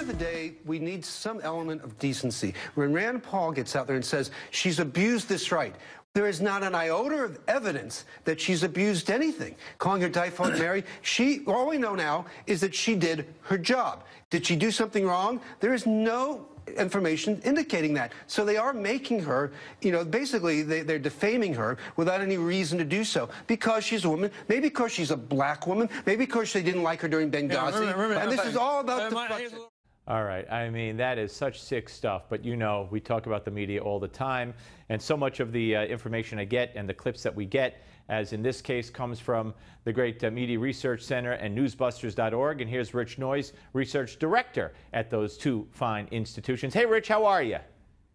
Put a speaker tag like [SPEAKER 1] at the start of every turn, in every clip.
[SPEAKER 1] of the day, we need some element of decency. When Rand Paul gets out there and says she's abused this right, there is not an iota of evidence that she's abused anything. Calling her typhoid Mary, all we know now is that she did her job. Did she do something wrong? There is no information indicating that. So they are making her, basically they're defaming her without any reason to do so. Because she's a woman, maybe because she's a black woman, maybe because they didn't like her during Benghazi. And this is all about deflection.
[SPEAKER 2] All right. I mean, that is such sick stuff. But, we talk about the media all the time. And so much of the information I get and the clips that we get, as in this case, comes from the great Media Research Center and newsbusters.org. And here's Rich Noyes, Research Director at those two fine institutions. Hey, Rich, how are you?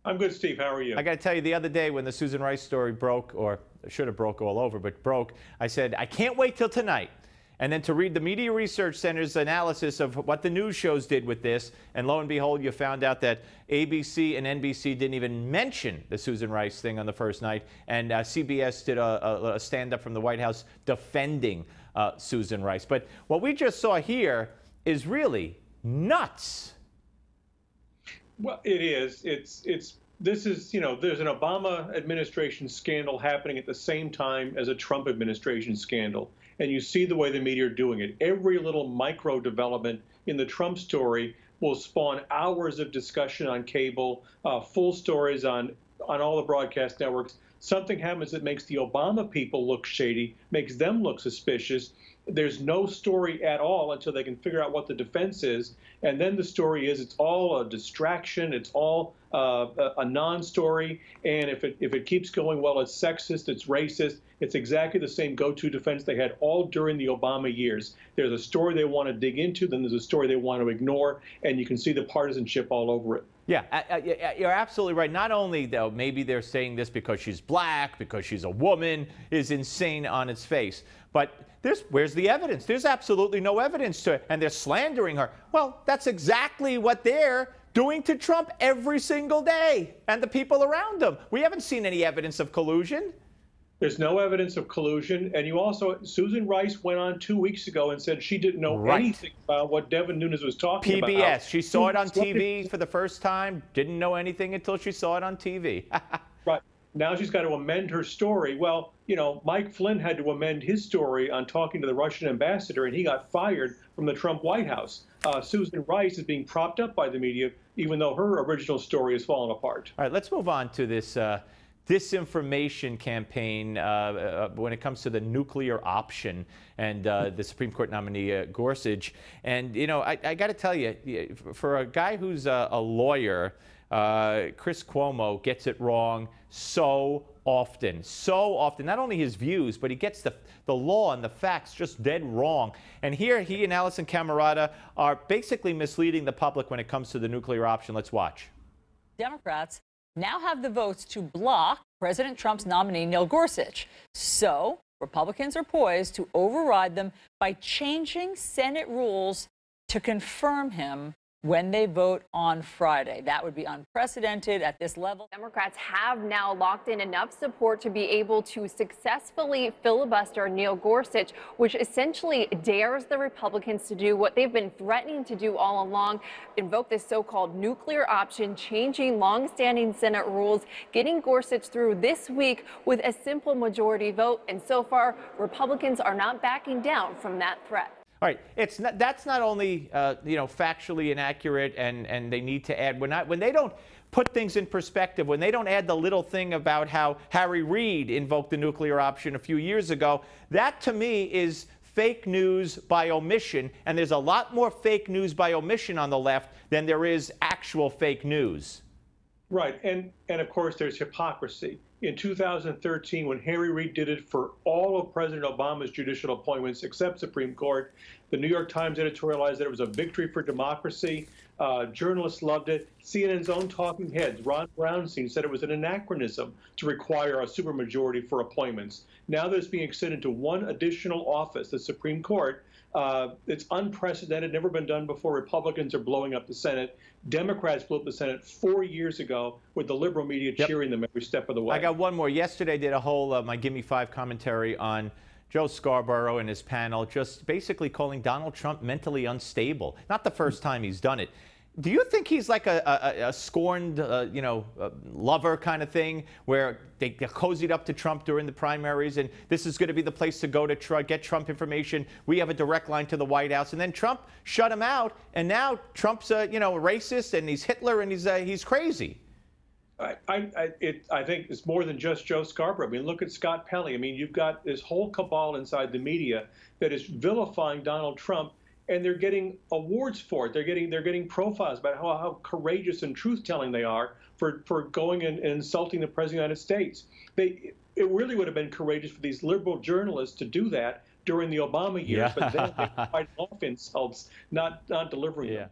[SPEAKER 3] I'm good, Steve. How are you?
[SPEAKER 2] I got to tell you, the other day when the Susan Rice story broke, or should have broke all over, but broke, I said, I can't wait till tonight. And then to read the Media Research Center's analysis of what the news shows did with this, and lo and behold, you found out that ABC and NBC didn't even mention the Susan Rice thing on the first night, and CBS did a stand-up from the White House defending Susan Rice. But what we just saw here is really nuts.
[SPEAKER 3] Well, it is. This is, there's an Obama administration scandal happening at the same time as a Trump administration scandal. And you see the way the media are doing it. Every little micro development in the Trump story will spawn hours of discussion on cable, full stories on all the broadcast networks. Something happens that makes the Obama people look shady, makes them look suspicious. There's no story at all until they can figure out what the defense is. And then the story is it's all a distraction. It's all a non-story. And if it keeps going, well, it's sexist, it's racist. It's exactly the same go-to defense they had all during the Obama years. There's a story they want to dig into, then there's a story they want to ignore, and you can see the partisanship all over it.
[SPEAKER 2] Yeah, you're absolutely right. Not only, though, maybe they're saying this because she's black, because she's a woman, is insane on its face. But where's the evidence? There's absolutely no evidence to it, and they're slandering her. Well, that's exactly what they're doing to Trump every single day, and the people around him. We haven't seen any evidence of collusion.
[SPEAKER 3] There's no evidence of collusion. And Susan Rice went on 2 weeks ago and said she didn't know anything about what Devin Nunes was talking about.
[SPEAKER 2] PBS. She saw it on TV for the first time, didn't know anything until she saw it on TV.
[SPEAKER 3] Right. Now she's got to amend her story. Well, Mike Flynn had to amend his story on talking to the Russian ambassador, and he got fired from the Trump White House. Susan Rice is being propped up by the media, even though her original story has fallen apart.
[SPEAKER 2] All right, let's move on to this disinformation campaign when it comes to the nuclear option and the Supreme Court nominee Gorsuch. And, I got to tell you, for a guy who's a lawyer, Chris Cuomo gets it wrong so often. Not only his views, but he gets the law and the facts just dead wrong. And here he and Allison Camerata are basically misleading the public when it comes to the nuclear option. Let's watch.
[SPEAKER 4] Democrats now have the votes to block President Trump's nominee, Neil Gorsuch. So Republicans are poised to override them by changing Senate rules to confirm him when they vote on Friday. That would be unprecedented at this level.
[SPEAKER 5] Democrats have now locked in enough support to be able to successfully filibuster Neil Gorsuch, which essentially dares the Republicans to do what they've been threatening to do all along, invoke this so-called nuclear option, changing long-standing Senate rules, getting Gorsuch through this week with a simple majority vote. And so far, Republicans are not backing down from that threat.
[SPEAKER 2] All right, that's not only factually inaccurate, and they need to add when they don't put things in perspective, when they don't add the little thing about how Harry Reid invoked the nuclear option a few years ago. That to me is fake news by omission, and there's a lot more fake news by omission on the left than there is actual fake news.
[SPEAKER 3] Right, and of course there's hypocrisy. In 2013, when Harry Reid did it for all of President Obama's judicial appointments except Supreme Court, the New York Times editorialized that it was a victory for democracy. Journalists loved it. CNN's own talking heads, Ron Brownstein, said it was an anachronism to require a supermajority for appointments. Now that it's being extended to one additional office, the Supreme Court, it's unprecedented, never been done before. Republicans are blowing up the Senate. Democrats blew up the Senate 4 years ago with the liberal media cheering them every step of the way.
[SPEAKER 2] I got one more. Yesterday I did a whole my Gimme 5 commentary on Joe Scarborough and his panel, just basically calling Donald Trump mentally unstable. Not the first time he's done it. Do you think he's like a scorned, lover kind of thing, where they cozied up to Trump during the primaries, and this is going to be the place to go to get Trump information? We have a direct line to the White House, and then Trump shut him out, and now Trump's a racist, and he's Hitler, and he's crazy.
[SPEAKER 3] I think it's more than just Joe Scarborough. I mean, look at Scott Pelley. I mean, you've got this whole cabal inside the media that is vilifying Donald Trump, and they're getting awards for it. They're getting profiles about how courageous and truth-telling they are for going and insulting the President of the United States. It really would have been courageous for these liberal journalists to do that during the Obama years, but then they fight off insults, not delivering them.